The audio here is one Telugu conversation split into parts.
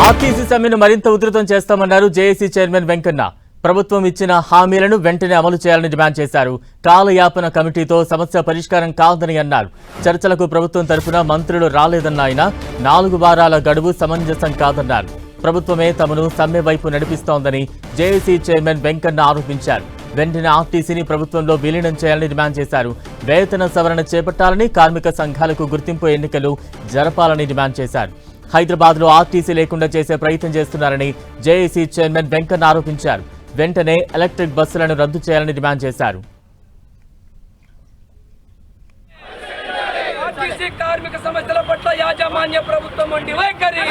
ఆర్టీసీ సమ్మెను మరింత ఉధృతం చేస్తామన్నారు జేఏసీ చైర్మన్ వెంకన్న. ప్రభుత్వం ఇచ్చిన హామీలను వెంటనే అమలు చేయాలని డిమాండ్ చేశారు. కాలయాపన కమిటీతో సమస్య పరిష్కారం కాదని అన్నారు. చర్చలకు ప్రభుత్వం తరఫున మంత్రులు రాలేదన్న ఆయన 4 వారాల గడువు సమంజసం కాదన్నారు. ప్రభుత్వమే తమను సమ్మె వైపు నడిపిస్తోందని జేఏసీ చైర్మన్ వెంకన్న ఆరోపించారు. వెంటనే ఆర్టీసీని ప్రభుత్వంలో విలీనం చేయాలని డిమాండ్ చేశారు. వేతన సవరణ చేపట్టాలని, కార్మిక సంఘాలకు గుర్తింపు ఎన్నికలు జరపాలని డిమాండ్ చేశారు. హైదరాబాద్లో ఆర్టీసీ లేకుండా చేసే ప్రయత్నం చేస్తున్నారని జేఏసీ చైర్మన్ వెంకన్న ఆరోపించారు. వెంటనే ఎలక్ట్రిక్ బస్సులను రద్దు చేయాలని డిమాండ్ చేశారు. ఆర్టీసీ కార్మిక సమస్యల పట్ల యాజమాన్య ప్రభుత్వం వంటి వైఖరి.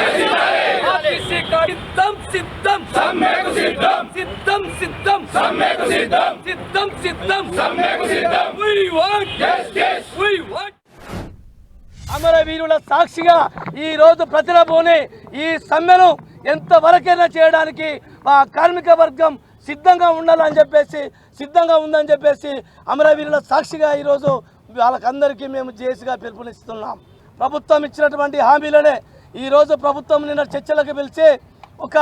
ఆర్టీసీ సిద్ధం సమ్మెకు సిద్ధం సిద్ధం సిద్ధం సమ్మెకు సిద్ధం సిద్ధం సిద్ధం సమ్మెకు సిద్ధం. We want justice. We want అమరవీరుల సాక్షిగా ఈ రోజు ప్రతిరబోని ఈ సమ్మెను ఎంతవరకైనా చేయడానికి మా కార్మిక వర్గం సిద్ధంగా ఉండాలని చెప్పేసి అమరవీరుల సాక్షిగా ఈరోజు వాళ్ళకందరికీ మేము జేఏసీగా పిలుపునిస్తున్నాం. ప్రభుత్వం ఇచ్చినటువంటి హామీలనే ఈరోజు ప్రభుత్వం నిన్న చర్చలకు పిలిచి ఒక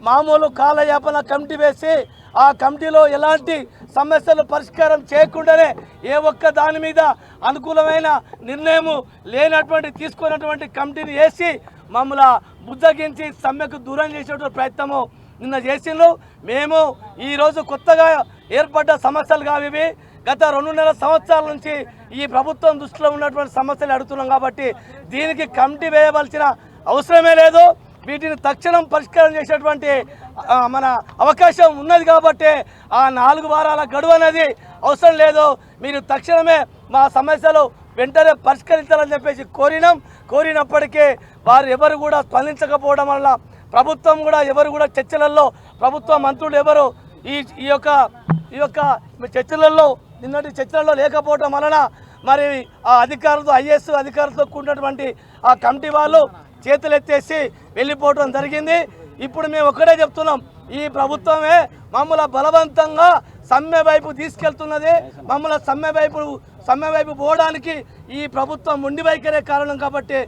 మామూలు కాలయాపన కమిటీ వేసి ఆ కమిటీలో ఎలాంటి సమస్యలు పరిష్కారం చేయకుండానే ఏ ఒక్క దాని మీద అనుకూలమైన నిర్ణయం లేనటువంటి తీసుకున్నటువంటి కమిటీని వేసి మమ్మల్ని బుద్ధగించి సమ్మెకు దూరం చేసేటువంటి ప్రయత్నము నిన్న చేసిండ్రు. మేము ఈరోజు కొత్తగా ఏర్పడ్డ సమస్యలు కావి. గత 2.5 సంవత్సరాల నుంచి ఈ ప్రభుత్వం దృష్టిలో ఉన్నటువంటి సమస్యలు అడుగుతున్నాం కాబట్టి దీనికి కమిటీ వేయవలసిన అవసరమే లేదు. వీటిని తక్షణం పరిష్కారం చేసేటువంటి మన అవకాశం ఉన్నది కాబట్టి ఆ 4 వారాల గడువు అనేది అవసరం లేదు. మీరు తక్షణమే మా సమస్యలు వెంటనే పరిష్కరించాలని చెప్పేసి కోరినప్పటికీ వారు ఎవరు కూడా స్పందించకపోవడం వల్ల ప్రభుత్వం కూడా ఎవరు కూడా చర్చలలో ప్రభుత్వ మంత్రులు ఎవరు ఈ యొక్క చర్చలలో నిన్నటి చర్చలలో లేకపోవడం వలన మరి ఆ అధికారులతో ఐఏఎస్ అధికారులతో కూడినటువంటి ఆ కమిటీ వాళ్ళు చేతులు ఎత్తేసి వెళ్ళిపోవడం జరిగింది. ఇప్పుడు మేము ఒక్కడే చెప్తున్నాం, ఈ ప్రభుత్వమే మమ్మల్ని బలవంతంగా సమ్మె వైపు తీసుకెళ్తున్నది. మమ్మల్ని సమ్మె వైపు పోవడానికి ఈ ప్రభుత్వం మొండి వైఖరే కారణం కాబట్టి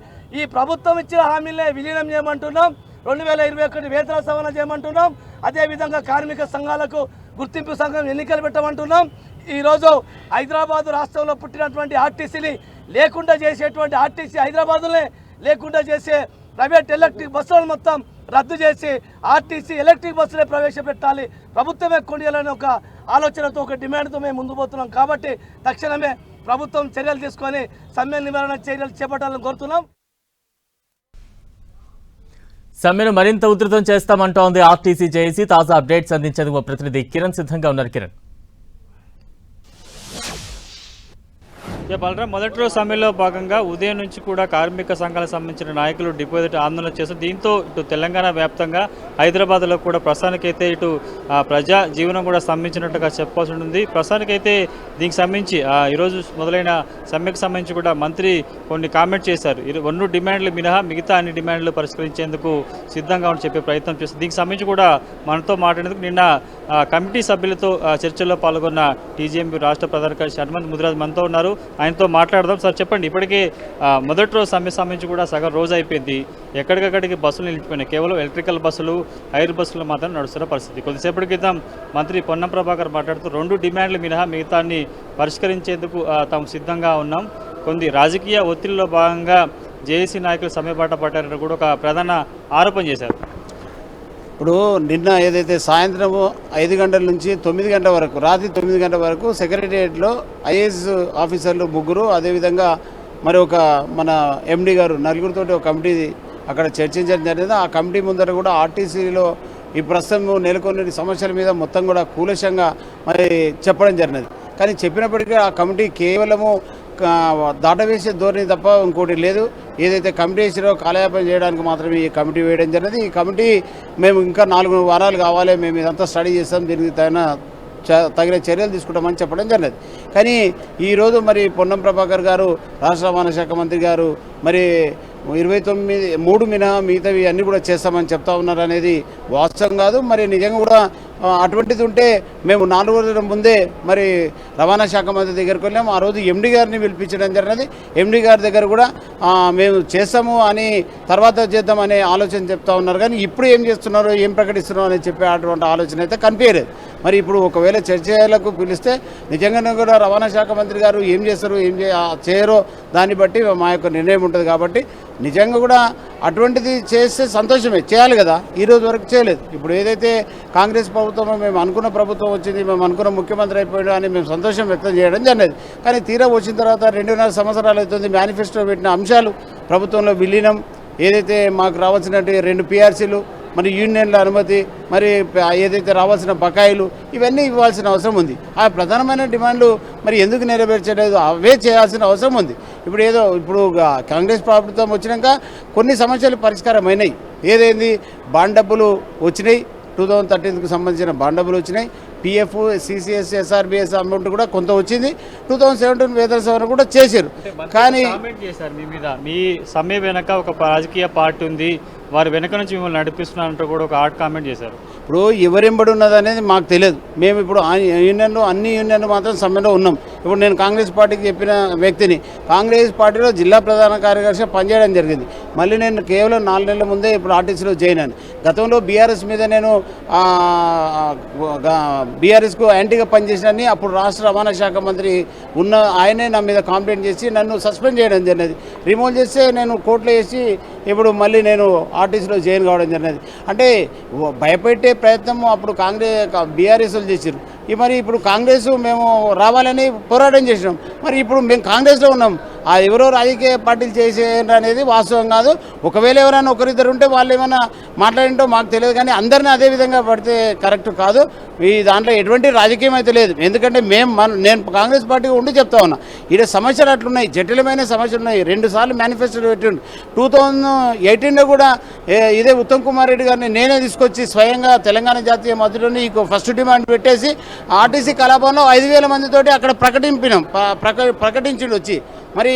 ఈ ప్రభుత్వం ఇచ్చిన హామీలనే విలీనం చేయమంటున్నాం. 2021 వేతన సవరణ చేయమంటున్నాం. అదేవిధంగా కార్మిక సంఘాలకు గుర్తింపు సంఘం ఎన్నికలు పెట్టమంటున్నాం. ఈరోజు హైదరాబాదు రాష్ట్రంలో పుట్టినటువంటి ఆర్టీసీని లేకుండా చేసేటువంటి ఆర్టీసీ హైదరాబాదులే లేకుండా చేసే ప్రైవేట్ ఎలక్ట్రిక్ బస్సులను మొత్తం రద్దు చేసి ఆర్టీసీ ఎలక్ట్రిక్ బస్సులే ప్రవేశపెట్టాలి, ప్రభుత్వమే కొనియాలని ఒక ఆలోచనతో ఒక డిమాండ్తో మేము ముందు పోతున్నాం. కాబట్టి తక్షణమే ప్రభుత్వం చర్యలు తీసుకొని సమ్మె నివారణ చర్యలు చేపట్టాలని కోరుతున్నాం. సమ్మెను మరింత ఉధృతం చేస్తామంటోంది ఆర్టీసీ జేఏసీ. తాజా అప్డేట్స్ అందించేందుకు మా ప్రతినిధి కిరణ్ సిద్ధంగా ఉన్నారు. కిరణ్, బలరాం, మొదటి రోజు సమ్మెలో భాగంగా ఉదయం నుంచి కూడా కార్మిక సంఘాలకు సంబంధించిన నాయకులు డిపో ఎదుట ఆందోళన చేస్తారు. దీంతో ఇటు తెలంగాణ వ్యాప్తంగా హైదరాబాద్లో కూడా ప్రస్తుతానికైతే ఇటు ప్రజా జీవనం కూడా స్తంభించినట్టుగా చెప్పాల్సి ఉంటుంది. ప్రస్తుతానికైతే దీనికి సంబంధించి ఈరోజు మొదలైన సమ్మెకు సంబంధించి కూడా మంత్రి కొన్ని కామెంట్ చేశారు. 2 డిమాండ్లు మినహా మిగతా అన్ని డిమాండ్లు పరిష్కరించేందుకు సిద్ధంగా ఉండి చెప్పే ప్రయత్నం చేస్తారు. దీనికి సంబంధించి కూడా మనతో మాట్లాడేందుకు నిన్న కమిటీ సభ్యులతో చర్చల్లో పాల్గొన్న టీజీఎంపీ రాష్ట్ర ప్రధాన కార్యదర్శి హనుమంత్ ముదిరాజ్ మనతో ఉన్నారు. ఆయనతో మాట్లాడదాం. సార్ చెప్పండి, ఇప్పటికే మొదటి రోజు సమ్మె సంబంధించి కూడా సగం రోజు అయిపోయింది. ఎక్కడికక్కడికి బస్సులు నిలిచిపోయినాయి. కేవలం ఎలక్ట్రికల్ బస్సులు, ఐర్ బస్సులు మాత్రం నడుస్తున్న పరిస్థితి. కొద్దిసేపటి క్రితం మంత్రి పొన్నం ప్రభాకర్ మాట్లాడుతూ 2 డిమాండ్లు మినహా మిగతాన్ని పరిష్కరించేందుకు తాము సిద్ధంగా ఉన్నాం. కొన్ని రాజకీయ ఒత్తిడిలో భాగంగా జేఏసీ నాయకులు సమ్మె బాట పట్టారని కూడా ఒక ప్రధాన ఆరోపణ చేశారు. ఇప్పుడు నిన్న ఏదైతే సాయంత్రం 5 గంటల నుంచి 9 గంటల వరకు, రాత్రి 9 గంటల వరకు సెక్రటేరియట్లో ఐఏఎస్ ఆఫీసర్లు 3, అదేవిధంగా మరి మన ఎండి గారు నలుగురితోటి ఒక కమిటీ అక్కడ చర్చించడం జరిగింది. ఆ కమిటీ ముందర కూడా ఆర్టీసీలో ఈ ప్రస్తుతం నెలకొన్న సమస్యల మీద మొత్తం కూడా కూలశంగా మరి చెప్పడం జరిగినది. కానీ చెప్పినప్పటికీ ఆ కమిటీ కేవలము దాటవేసే ధోరణి తప్ప ఇంకోటి లేదు. ఏదైతే కమిటీ వేసారో కాలయాపన చేయడానికి మాత్రమే ఈ కమిటీ వేయడం జరిగింది. ఈ కమిటీ మేము ఇంకా 4 వారాలు కావాలి, మేము ఇదంతా స్టడీ చేస్తాం, దీనికి తగిన చర్యలు తీసుకుంటామని చెప్పడం జరిగింది. కానీ ఈరోజు మరి పొన్నం ప్రభాకర్ గారు, రాష్ట్ర రవాణా శాఖ మంత్రి గారు మరి 29 3 మినహా మిగతావి అన్నీ కూడా చేస్తామని చెప్తా ఉన్నారు అనేది వాస్తవం కాదు. మరి నిజంగా కూడా అటువంటిది ఉంటే మేము 4 రోజుల ముందే మరి రవాణా శాఖ మంత్రి దగ్గరికి వెళ్ళాము. ఆ రోజు ఎండి గారిని పిలిపించడం జరిగినది. ఎండి గారి దగ్గర కూడా మేము చేస్తాము అని తర్వాత చేద్దామనే ఆలోచన చెప్తా ఉన్నారు. కానీ ఇప్పుడు ఏం చేస్తున్నారు, ఏం ప్రకటిస్తున్నారు అని చెప్పే అటువంటి ఆలోచన అయితే కనిపించలేదు. మరి ఇప్పుడు ఒకవేళ చర్చలకు పిలిస్తే నిజంగానే కూడా రవాణా శాఖ మంత్రి గారు ఏం చేస్తారు, ఏం చేయరో దాన్ని బట్టి మా యొక్క నిర్ణయం ఉంటుంది. కాబట్టి నిజంగా కూడా అటువంటిది చేస్తే సంతోషమే, చేయాలి కదా. ఈరోజు వరకు చేయలేదు. ఇప్పుడు ఏదైతే కాంగ్రెస్ ప్రభుత్వం మేము అనుకున్న ప్రభుత్వం వచ్చింది, మేము అనుకున్న ముఖ్యమంత్రి అయిపోయాడు అని మేము సంతోషం వ్యక్తం చేయడం జరిగింది. కానీ తీరా వచ్చిన తర్వాత 2.5 సంవత్సరాలు అవుతుంది. మేనిఫెస్టో పెట్టిన అంశాలు ప్రభుత్వంలో విలీనం, ఏదైతే మాకు రావాల్సినటువంటి 2 PRCలు, మరి యూనియన్ల అనుమతి, మరి ఏదైతే రావాల్సిన బకాయిలు, ఇవన్నీ ఇవ్వాల్సిన అవసరం ఉంది. ఆ ప్రధానమైన డిమాండ్లు మరి ఎందుకు నెరవేర్చలేదు, అవే చేయాల్సిన అవసరం ఉంది. ఇప్పుడు కాంగ్రెస్ ప్రభుత్వం వచ్చినాక కొన్ని సమస్యలు పరిష్కారం అయినాయి. ఏదైంది, బాండ్ డబ్బులు వచ్చినాయి, 2013కు సంబంధించిన బాండ్ డబ్బులు వచ్చినాయి. PF, CCS, SRBS అమౌంట్ కూడా కొంత వచ్చింది. 2017 వేతన సవరణ కూడా చేశారు. కానీ చేశారు మీ మీద, మీ సమ్మె వెనక ఒక రాజకీయ పార్టీ ఉంది, వారి వెనక నుంచి మిమ్మల్ని నడిపిస్తున్నారంటూ కూడా ఒక హాట్ కామెంట్ చేశారు. ఇప్పుడు ఎవరెంబడి ఉన్నది అనేది మాకు తెలియదు. మేము ఇప్పుడు అన్ని యూనియన్లు మాత్రం సమ్మెలో ఉన్నాం. ఇప్పుడు నేను కాంగ్రెస్ పార్టీకి చెప్పిన వ్యక్తిని, కాంగ్రెస్ పార్టీలో జిల్లా ప్రధాన కార్యదర్శిగా పనిచేయడం జరిగింది. మళ్ళీ నేను కేవలం 4 నెలల ముందే ఇప్పుడు ఆర్టీసీలో జాయిన్ అయ్యాను. గతంలో బీఆర్ఎస్ మీద నేను బీఆర్ఎస్కు యాంటీగా పనిచేసినని అప్పుడు రాష్ట్ర రవాణా శాఖ మంత్రి ఉన్న ఆయనే నా మీద కంప్లైంట్ చేసి నన్ను సస్పెండ్ చేయడం జరిగినది. రిమూవ్ చేస్తే నేను కోర్టులో వేసి ఇప్పుడు మళ్ళీ నేను ఆర్టీసీలో జాయిన్ కావడం జరిగినది. అంటే భయపెట్టే ప్రయత్నం అప్పుడు బీఆర్ఎస్లు చేశారు. మరి ఇప్పుడు కాంగ్రెస్ మేము రావాలని పోరాటం చేసినాం. మరి ఇప్పుడు మేము కాంగ్రెస్లో ఉన్నాం. ఎవరో రాజకీయ పార్టీలు చేసేది అనేది వాస్తవం కాదు. ఒకవేళ ఎవరైనా ఒకరిద్దరు ఉంటే వాళ్ళు ఏమైనా మాట్లాడింటో మాకు తెలియదు. కానీ అందరినీ అదే విధంగా పడితే కరెక్ట్ కాదు. ఈ దాంట్లో ఎటువంటి రాజకీయం అయితే లేదు. ఎందుకంటే నేను కాంగ్రెస్ పార్టీగా ఉండి చెప్తా ఉన్నా, ఇక్కడ సమస్యలు అట్లున్నాయి, జటిలమైన సమస్యలు ఉన్నాయి. 2 సార్లు మేనిఫెస్టో పెట్టిండు. 2018లో కూడా ఇదే ఉత్తమ్ కుమార్ రెడ్డి గారిని నేనే తీసుకొచ్చి స్వయంగా తెలంగాణ జాతీయ మధ్యలోని ఫస్ట్ డిమాండ్ పెట్టేసి ఆర్టీసీ కలాపంలో 5,000 మందితోటి అక్కడ ప్రకటించిండు వచ్చి. మరి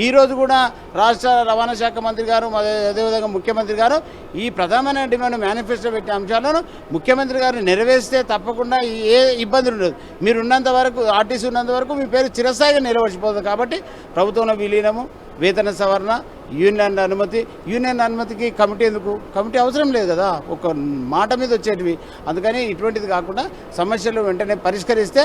ఈరోజు కూడా రాష్ట్ర రవాణా శాఖ మంత్రి గారు, అదేవిధంగా ముఖ్యమంత్రి గారు ఈ ప్రధానమైన డిమాండ్ మేనిఫెస్టో పెట్టే అంశాలను ముఖ్యమంత్రి గారు నెరవేర్స్తే తప్పకుండా ఏ ఇబ్బందులు ఉండదు. మీరు ఉన్నంత వరకు, ఆర్టీసీ ఉన్నంత వరకు మీ పేరు చిరస్థాయిగా నిలవచ్చిపోతుంది. కాబట్టి ప్రభుత్వంలో విలీనము, వేతన సవరణ, యూనియన్ అనుమతికి కమిటీ ఎందుకు? కమిటీ అవసరం లేదు కదా, ఒక మాట మీద వచ్చేటివి. అందుకని ఇటువంటిది కాకుండా సమస్యలు వెంటనే పరిష్కరిస్తే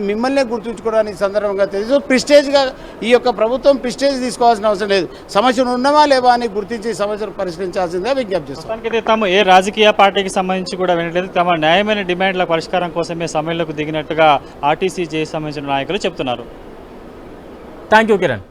మిమ్మల్నే గుర్తుంచుకోవడానికి సందర్భంగా తెలుసు. ప్రిస్టేజ్గా ఈ యొక్క ప్రభుత్వం ప్రిస్టేజ్ తీసుకోవాల్సిన అవసరం లేదు. సమస్యలు ఉన్నవా లేవా అని గుర్తించి సమస్యలు పరిష్కరించాల్సిందే విజ్ఞప్తి చేస్తాం. తాము ఏ రాజకీయ పార్టీకి సంబంధించి కూడా వినట్లేదు. తమ న్యాయమైన డిమాండ్ల పరిష్కారం కోసమే సమ్మెలకు దిగినట్టుగా ఆర్టీసీ జేఏసీ సంబంధించిన నాయకులు చెప్తున్నారు. Thank you Kiran.